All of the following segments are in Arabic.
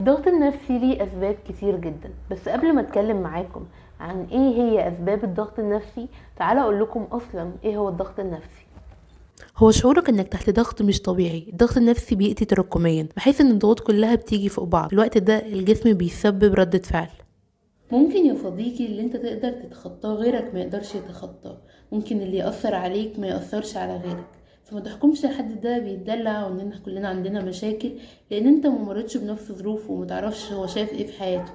الضغط النفسي ليه أسباب كتير جدا، بس قبل ما أتكلم معاكم عن إيه هي أسباب الضغط النفسي، تعالى أقول لكم أصلا إيه هو الضغط النفسي. هو شعورك انك تحت ضغط مش طبيعي. الضغط النفسي بيأتي تراكميا بحيث ان الضغوط كلها بتيجي فوق بعض. في الوقت ده الجسم بيسبب ردة فعل. ممكن يا صديقي اللي انت تقدر تتخطاه غيرك ما يقدرش يتخطاه، ممكن اللي يأثر عليك ما يأثرش على غيرك. فما تحكمش حد ده بيتدلع واننا كلنا عندنا مشاكل، لان انت ممرتش بنفس ظروفه ومتعرفش هو شايف ايه في حياته.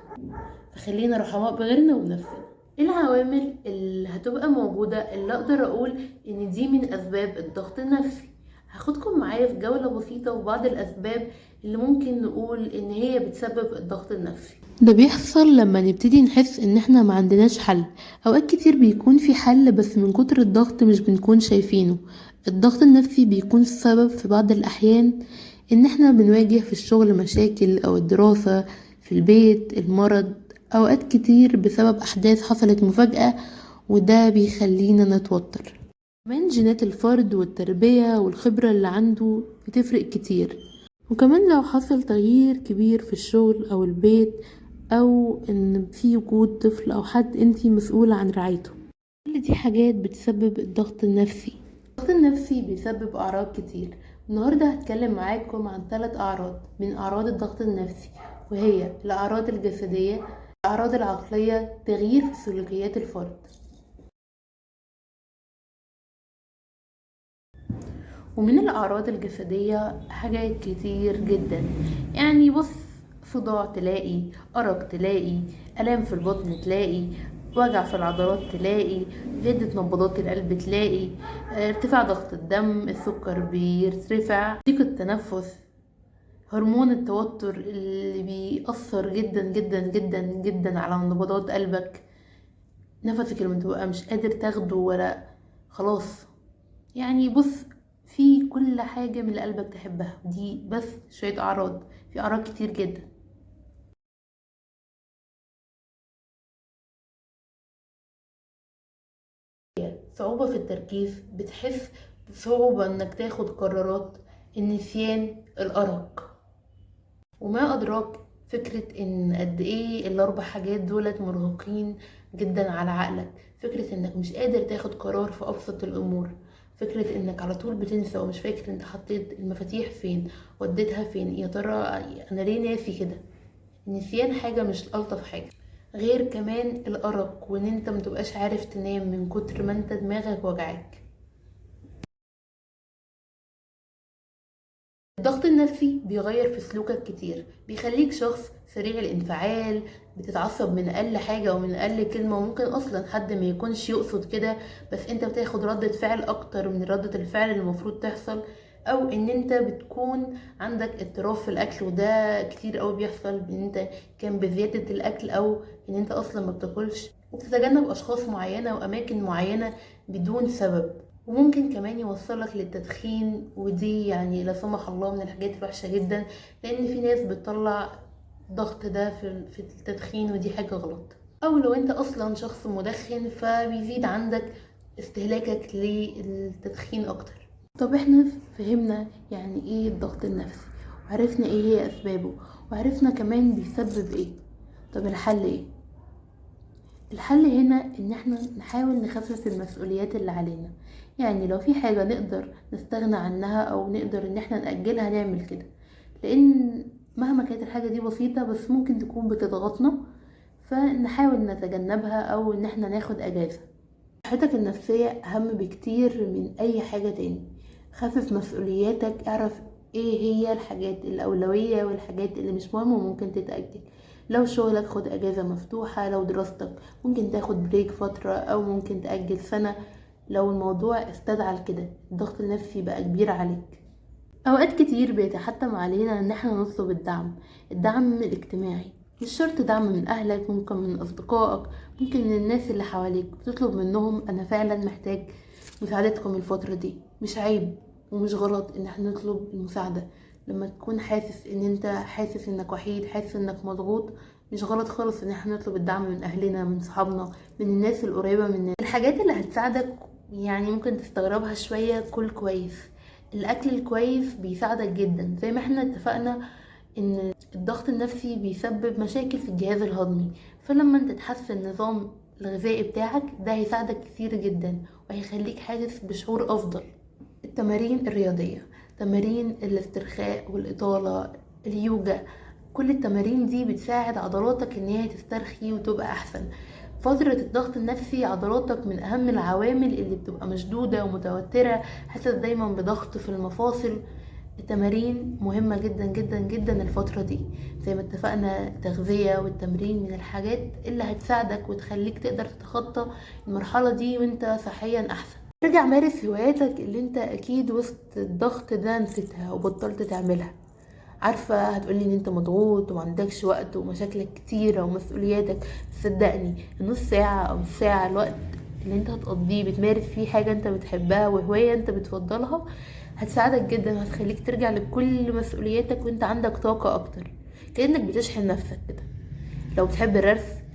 فخلينا رحماء بغيرنا وبنفسنا. ايه العوامل اللي هتبقى موجودة اللي اقدر اقول ان دي من اسباب الضغط النفسي؟ هاخدكم معايا في جولة بسيطة وبعض الاسباب اللي ممكن نقول ان هي بتسبب الضغط النفسي. ده بيحصل لما نبتدي نحس ان احنا ما عندناش حل. اوقات كتير بيكون في حل بس من كتر الضغط مش بنكون شايفينه. الضغط النفسي بيكون السبب في بعض الاحيان ان احنا بنواجه في الشغل مشاكل او الدراسة، في البيت المرض، اوقات كتير بسبب احداث حصلت مفاجأة، وده بيخلينا نتوتر. كمان جينات الفرد والتربية والخبرة اللي عنده بتفرق كتير. وكمان لو حصل تغيير كبير في الشغل او البيت، او ان في وجود طفل او حد انتي مسؤولة عن رعايته، كل دي حاجات بتسبب الضغط النفسي. الضغط النفسي بيسبب اعراض كتير. النهاردة هتكلم معاكم عن 3 اعراض من اعراض الضغط النفسي، وهي الاعراض الجسدية، الاعراض العقلية، تغيير في سلوكيات الفرد. ومن الأعراض الجسدية حاجات كتير جدا، يعني بص، صداع تلاقي، أرق تلاقي، ألام في البطن تلاقي، وجع في العضلات تلاقي، زيادة نبضات القلب تلاقي، ارتفاع ضغط الدم، السكر بيرتفع، ضيق التنفس، هرمون التوتر اللي بيأثر جدا جدا جدا جدا على نبضات قلبك، نفسك اللي بتبقى مش قادر تاخده ولا خلاص. يعني بص، في كل حاجة من اللي قلبك تحبها، دي بس شوية أعراض، في أعراض كتير جدا. صعوبة في التركيز، بتحس بصعوبة انك تاخد قرارات، النسيان، الأرق. وما أدراك فكرة ان قد ايه ال4 حاجات دولت مرهقين جدا على عقلك. فكرة انك مش قادر تاخد قرار في أبسط الأمور، فكرة انك على طول بتنسى ومش فاكر انت حطيت المفاتيح فين، وديتها فين، يا ترى انا ليه ناسي كده. النسيان حاجة مش ألطف حاجة. غير كمان الأرق، وان انت متبقاش عارف تنام من كتر ما انت دماغك وجعك. الضغط النفسي بيغير في سلوكك كتير، بيخليك شخص سريع الانفعال، بتتعصب من اقل حاجة او من اقل كلمة، وممكن اصلا حد ما يكونش يقصد كده بس انت بتاخد ردة فعل اكتر من ردة الفعل اللي المفروض تحصل. او ان انت بتكون عندك اضطراب في الاكل، وده كتير قوي بيحصل، ان انت كان بزيادة الاكل او ان انت اصلا ما بتاكلش، وبتتجنب اشخاص معينة واماكن معينة بدون سبب. وممكن كمان يوصلك للتدخين، ودي يعني لا سمح الله من الحاجات الوحشة جدا، لان في ناس بتطلع ضغط ده في التدخين، ودي حاجة غلط. او لو انت اصلا شخص مدخن فبيزيد عندك استهلاكك للتدخين اكتر. طب احنا فهمنا يعني ايه الضغط النفسي، وعرفنا ايه هي اسبابه، وعرفنا كمان بيسبب ايه. طب الحل ايه؟ الحل هنا ان احنا نحاول نخفف المسؤوليات اللي علينا. يعني لو في حاجة نقدر نستغنى عنها او نقدر ان احنا نأجلها نعمل كده، لان مهما كانت الحاجة دي بسيطة بس ممكن تكون بتضغطنا، فنحاول نتجنبها او ان احنا ناخد اجازة. صحتك النفسية اهم بكتير من اي حاجة تاني. خفف مسؤولياتك، اعرف ايه هي الحاجات الاولوية والحاجات اللي مش مهمة وممكن تتأجل. لو شغلك خد اجازة مفتوحة، لو دراستك ممكن تاخد بريك فترة او ممكن تأجل سنة لو الموضوع استدعى كده، الضغط النفسي بقى كبير عليك. اوقات كتير بيتحتم علينا ان احنا نطلب الدعم الاجتماعي. مش شرط دعم من اهلك، ممكن من اصدقائك، ممكن من الناس اللي حواليك، بتطلب منهم انا فعلا محتاج مساعدتكم الفترة دي. مش عيب ومش غلط ان احنا نطلب المساعدة لما تكون حاسس ان انت حاسس انك وحيد، حاسس انك مضغوط. مش غلط خالص ان احنا نطلب الدعم من اهلنا، من صحابنا، من الناس القريبة مننا. الحاجات اللي هتساعدك يعني ممكن تستغربها شوية، كل كويس. الاكل الكويس بيساعدك جدا زي ما احنا اتفقنا ان الضغط النفسي بيسبب مشاكل في الجهاز الهضمي، فلما انت تحسن النظام الغذائي بتاعك ده هيساعدك كتير جدا وهيخليك حاسس بشعور افضل. التمارين الرياضية، تمارين الاسترخاء والإطالة، اليوجا، كل التمارين دي بتساعد عضلاتك ان هي تسترخي وتبقى احسن. فترة الضغط النفسي عضلاتك من اهم العوامل اللي بتبقى مشدودة ومتوترة، حاسس دايما بضغط في المفاصل. التمارين مهمة جدا جدا جدا الفترة دي، زي ما اتفقنا التغذية والتمرين من الحاجات اللي هتساعدك وتخليك تقدر تتخطى المرحلة دي وانت صحيا احسن. ارجع مارس هواياتك اللي انت اكيد وسط الضغط ده نسيتها وبطلت تعملها. عارفة هتقولي ان انت مضغوط ومعندكش وقت ومشاكلك كتيرة ومسؤولياتك، صدقني النص ساعة او الساعة الوقت اللي انت هتقضيه بتمارس فيه حاجة انت بتحبها وهواية انت بتفضلها هتساعدك جدا وهتخليك ترجع لكل مسؤولياتك وانت عندك طاقة اكتر، كأنك بتشحن نفسك كده. لو بتحب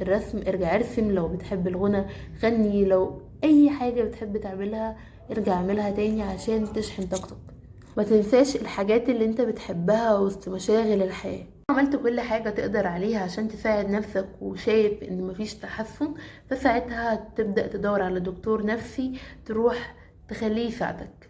الرسم ارجع ارسم، لو بتحب الغنى غني، لو اي حاجة بتحب تعملها ارجع اعملها تاني عشان تشحن طاقتك. ما تنساش الحاجات اللي انت بتحبها وسط مشاغل الحياة. عملت كل حاجة تقدر عليها عشان تساعد نفسك وشايف ان مفيش تحسن، فساعتها تبدأ تدور على دكتور نفسي تروح تخليه يساعدك.